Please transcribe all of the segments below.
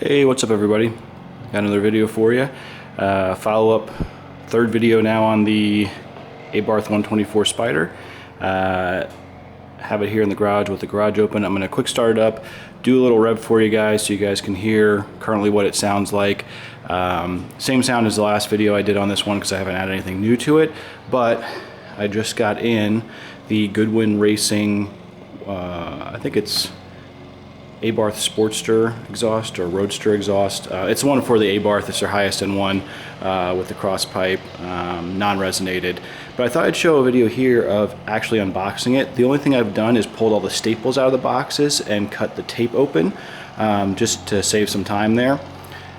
Hey, what's up everybody? Got another video for you. Follow-up third video now on the Abarth 124 Spider. Have it here in the garage with the garage open. I'm gonna quick start it up, do a little rev for you guys so you guys can hear currently what it sounds like. Same sound as the last video I did on this one because I haven't added anything new to it, but I just got in the Goodwin Racing, I think it's Abarth Sportster exhaust or Roadster exhaust. It's one for the Abarth. It's their highest end one with the cross pipe, non-resonated. But I thought I'd show a video here of actually unboxing it. The only thing I've done is pulled all the staples out of the boxes and cut the tape open just to save some time there.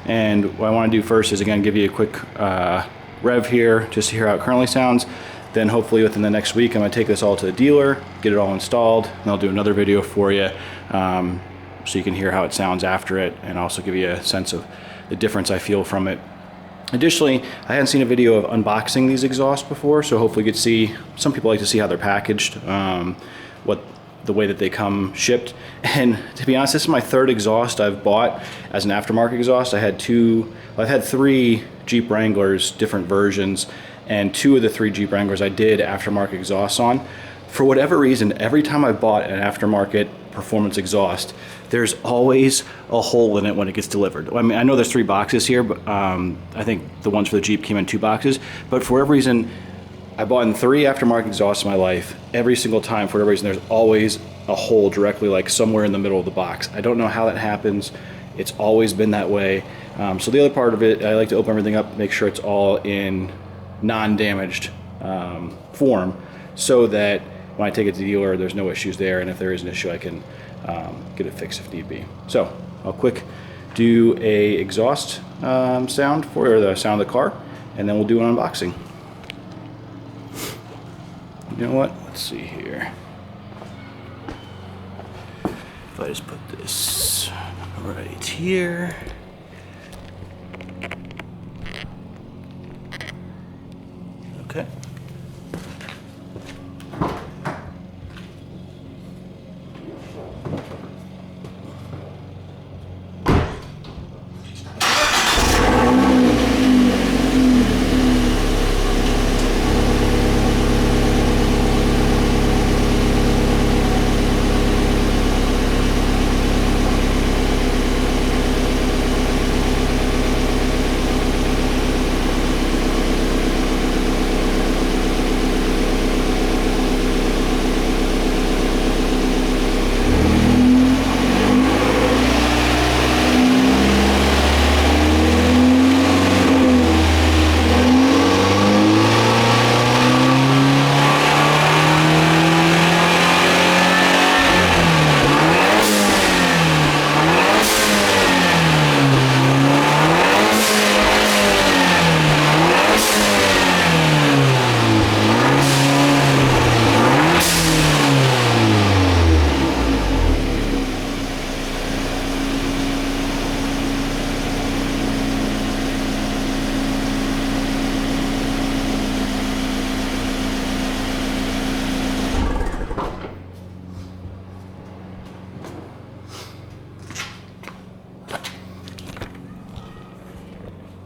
And what I want to do first is again give you a quick rev here just to hear how it currently sounds. Then hopefully within the next week I'm going to take this all to the dealer, get it all installed, and I'll do another video for you. So you can hear how it sounds after it and also give you a sense of the difference I feel from it. Additionally, I hadn't seen a video of unboxing these exhausts before, so hopefully you could see, some people like to see how they're packaged, what the way that they come shipped. And to be honest, this is my third exhaust I've bought as an aftermarket exhaust. I've had three Jeep Wranglers, different versions, and two of the three Jeep Wranglers I did aftermarket exhausts on. For whatever reason, every time I bought an aftermarket performance exhaust, there's always a hole in it when it gets delivered. I mean, I know there's 3 boxes here, but I think the ones for the Jeep came in 2 boxes. But for whatever reason, I bought in 3 aftermarket exhausts in my life. Every single time, for whatever reason, there's always a hole directly like somewhere in the middle of the box. I don't know how that happens. It's always been that way. So the other part of it, I like to open everything up, make sure it's all in non-damaged form so that when I take it to the dealer, there's no issues there, and if there is an issue, I can get it fixed if need be. So I'll quick do a exhaust sound for the sound of the car, and then we'll do an unboxing. You know what? Let's see here. If I just put this right here. Okay.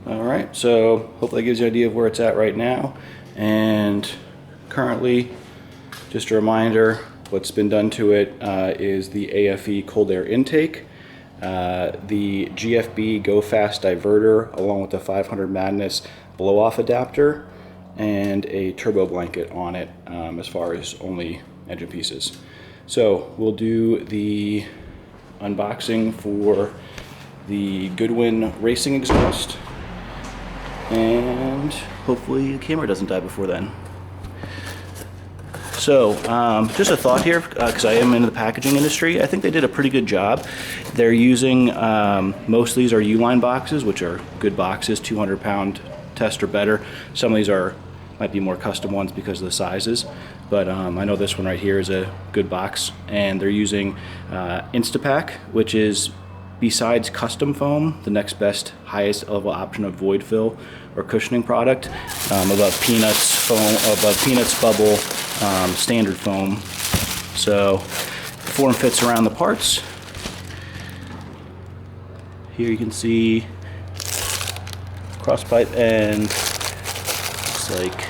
Alright, so hopefully that gives you an idea of where it's at right now. And currently, just a reminder, what's been done to it is the AFE cold air intake, the GFB Go Fast diverter along with the 500 Madness blow-off adapter, and a turbo blanket on it as far as only engine pieces. So we'll do the unboxing for the Goodwin Racing exhaust, and hopefully the camera doesn't die before then. So just a thought here, because I am in the packaging industry, I think they did a pretty good job. They're using, most of these are U-line boxes, which are good boxes, 200-pound test or better. Some of these might be more custom ones because of the sizes, but I know this one right here is a good box. And they're using Instapack, which is, besides custom foam, the next best highest level option of void fill or cushioning product, above Peanuts foam, above Peanuts bubble, standard foam. So form fits around the parts. Here you can see cross pipe and looks like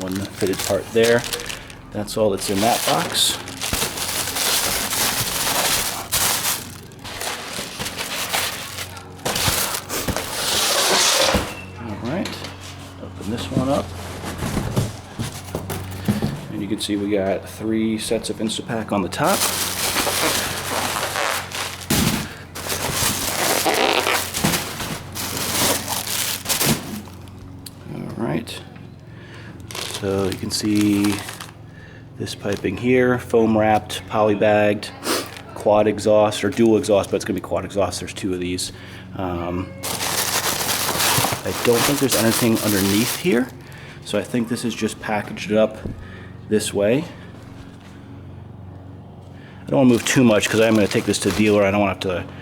one fitted part there. That's all that's in that box. Alright, open this one up. And you can see we got 3 sets of Instapack on the top. Alright, so you can see this piping here, foam wrapped, poly bagged, quad exhaust, or dual exhaust, but it's going to be quad exhaust. There's 2 of these. I don't think there's anything underneath here, so I think this is just packaged up this way. I don't want to move too much because I'm going to take this to the dealer. I don't want to have to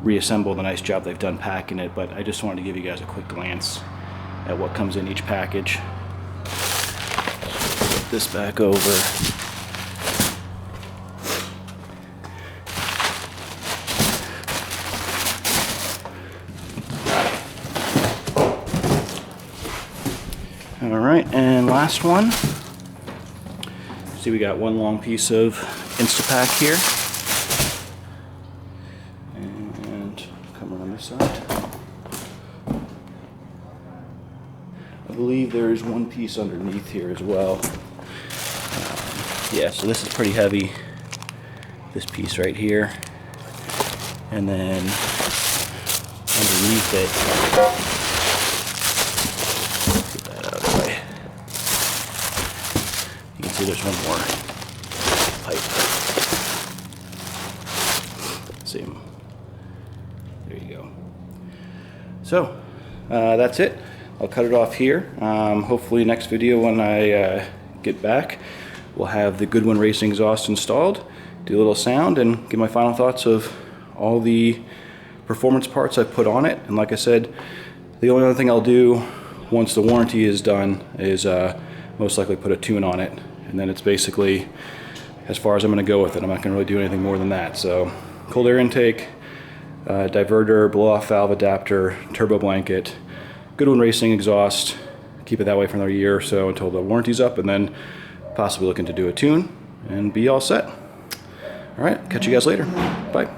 reassemble the nice job they've done packing it, but I just wanted to give you guys a quick glance at what comes in each package. Put this back over. Alright, and last one. See, we got one long piece of Instapack here. And come around this side. I believe there is one piece underneath here as well. Yeah, so this is pretty heavy. This piece right here. And then underneath it, get that out of the way. You can see there's one more pipe. See, there you go. So that's it. I'll cut it off here. Hopefully next video when I get back, we'll have the Goodwin racing exhaust installed, do a little sound, and give my final thoughts of all the performance parts I've put on it. And like I said, the only other thing I'll do once the warranty is done is most likely put a tune on it. And then it's basically as far as I'm going to go with it. I'm not going to really do anything more than that. So cold air intake, diverter, blow-off valve adapter, turbo blanket, Goodwin racing exhaust, keep it that way for another year or so until the warranty's up, and then possibly looking to do a tune and be all set. All right, catch you guys later. Bye.